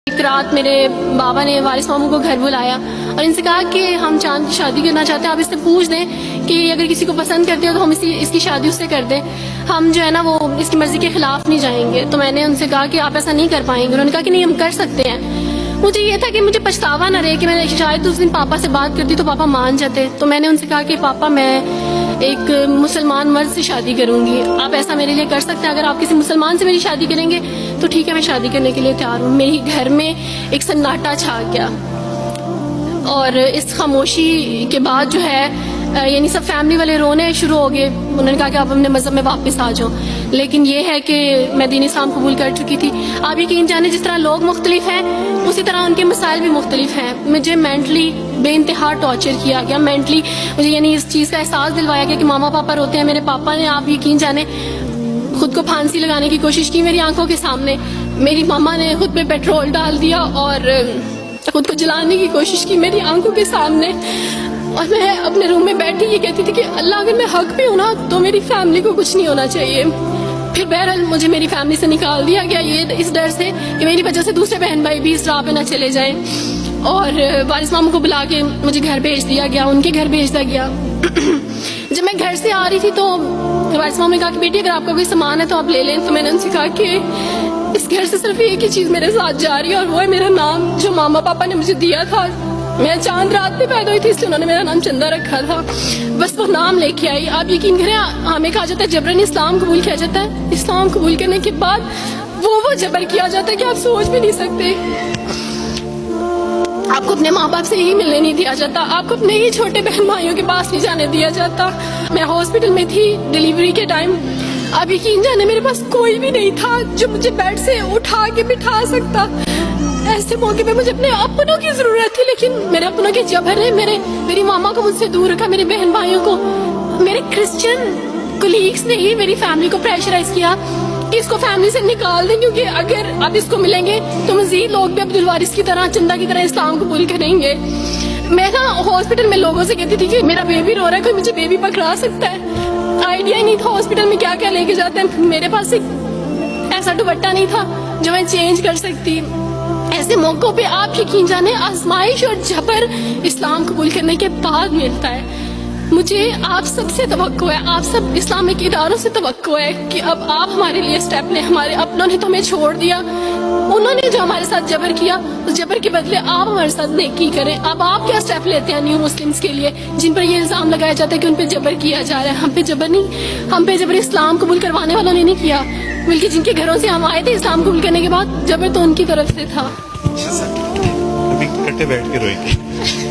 ایک رات میرے بابا نے وارث ماموں کو گھر بلایا اور ان سے کہا کہ ہم چاند کی شادی کرنا چاہتے ہیں, آپ اس سے پوچھ دیں کہ اگر کسی کو پسند کرتے ہو تو ہم اس کی شادی اس سے کر دیں, ہم جو ہے نا وہ اس کی مرضی کے خلاف نہیں جائیں گے. تو میں نے ان سے کہا کہ آپ ایسا نہیں کر پائیں گے. انہوں نے کہا کہ نہیں ہم کر سکتے ہیں. مجھے یہ تھا کہ مجھے پچھتاوا نہ رہے کہ میں نے شاید اس دن پاپا سے بات کرتی تو پاپا مان جاتے. تو میں نے ان سے کہا کہ پاپا میں ایک مسلمان مرد سے شادی کروں گی, آپ ایسا میرے لیے کر سکتے ہیں؟ اگر آپ کسی مسلمان سے میری شادی کریں گے تو ٹھیک ہے, میں شادی کرنے کے لیے تیار ہوں. میری گھر میں ایک سناٹا چھا گیا اور اس خاموشی کے بعد جو ہے یعنی سب فیملی والے رونے شروع ہو گئے. انہوں نے کہا کہ آپ اپنے مذہب میں واپس آ جاؤ. لیکن یہ ہے کہ میں دین اسلام قبول کر چکی تھی. آپ یقین جانیں جس طرح لوگ مختلف ہیں اسی طرح ان کے مسائل بھی مختلف ہیں. مجھے مینٹلی بے انتہا ٹارچر کیا گیا. مینٹلی مجھے یعنی اس چیز کا احساس دلوایا گیا کہ ماما پاپا روتے ہیں. میرے پاپا نے آپ یقین جانیں خود کو پھانسی لگانے کی کوشش کی میری آنکھوں کے سامنے. میری ماما نے خود پہ پیٹرول ڈال دیا اور خود کو جلانے کی کوشش کی میری آنکھوں کے سامنے. اور میں اپنے روم میں بیٹھی یہ کہتی تھی کہ اللہ اگر میں حق پہ ہوں نا تو میری فیملی کو کچھ نہیں ہونا چاہیے. پھر بہرحال مجھے میری فیملی سے نکال دیا گیا یہ اس ڈر سے کہ میری وجہ سے دوسرے بہن بھائی بھی اس راہ پہ نہ چلے جائیں. اور وارث ماموں کو بلا کے مجھے گھر بھیج دیا گیا, ان کے گھر بھیج دیا گیا. جب میں گھر سے آ رہی تھی تو وارث ماموں نے کہا کہ بیٹی اگر آپ کا کوئی سامان ہے تو آپ لے لیں. تو میں نے ان سے کہا کہ اس گھر سے صرف ایک ہی چیز میرے ساتھ جا رہی ہے اور وہ ہے میرا نام جو ماما پاپا نے مجھے دیا تھا. میں چاند رات میں پیدا ہوئی تھی اس لیے انہوں نے میرا نام چندہ رکھا تھا. بس وہ نام لے کے آئی. آپ یقین کریں ہمیں کہا جاتا ہے جبرن اسلام قبول کیا جاتا ہے. اسلام قبول کرنے کے بعد وہ جبر کیا جاتا ہے کہ آپ سوچ بھی نہیں سکتے. آپ کو اپنے ماں باپ سے ہی ملنے نہیں دیا جاتا, آپ کو اپنے ہی چھوٹے بہن بھائیوں کے پاس نہیں جانے دیا جاتا. میں ہاسپٹل میں تھی ڈیلیوری کے ٹائم. آپ یقین جانے میرے پاس کوئی بھی نہیں تھا جو مجھے بیڈ سے اٹھا کے بٹھا سکتا. ایسے موقع پہ مجھے اپنے اپنوں کی ضرورت تھی لیکن میرے اپنوں کے جبر نے میری ماما کو مجھ سے دور رکھا, میرے بہن بھائیوں کو. میرے کرسچن کولیگس نے ہی میری فیملی کو پریشرائز کیا کہ اس کو فیملی سے نکال دیں کیونکہ اگر آپ اس کو ملیں گے تو مزید لوگ بھی عبد الوارث کی طرح چندہ کی طرح اسلام قبول کریں گے. میں نا ہاسپٹل میں لوگوں سے کہتی تھی کہ میرا بیبی رو رہا ہے, کوئی مجھے بیبی پکڑا سکتا ہے. آئیڈیا ہی نہیں تھا ہاسپٹل میں کیا کیا لے کے جاتے ہیں. میرے پاس ایک ایسا دوپٹہ نہیں تھا جو میں چینج کر سکتی. ایسے موقعوں پہ آپ یقین جانیں آزمائش اور جبر اسلام قبول کرنے کے بعد ملتا ہے. مجھے آپ سب سے توقع ہے, آپ سب اسلامک اداروں سے توقع ہے کہ اب آپ ہمارے لیے سٹیپ لیں. ہمارے اپنوں نے تو ہمیں چھوڑ دیا, انہوں نے جو ہمارے ساتھ جبر کیا اس جبر کے بدلے آپ ہمارے ساتھ نیکی کریں. اب آپ کیا سٹیپ لیتے ہیں نیو مسلمز کے لیے جن پر یہ الزام لگایا جاتا ہے کہ ان پہ جبر کیا جا رہا ہے؟ ہم پہ جبر نہیں, ہم پہ جبر اسلام قبول کروانے والوں نے نہیں کیا بلکہ جن کے گھروں سے ہم آئے تھے اسلام قبول کرنے کے بعد جبر تو ان کی طرف سے تھا. ابھی کٹے بیٹھ کے روئی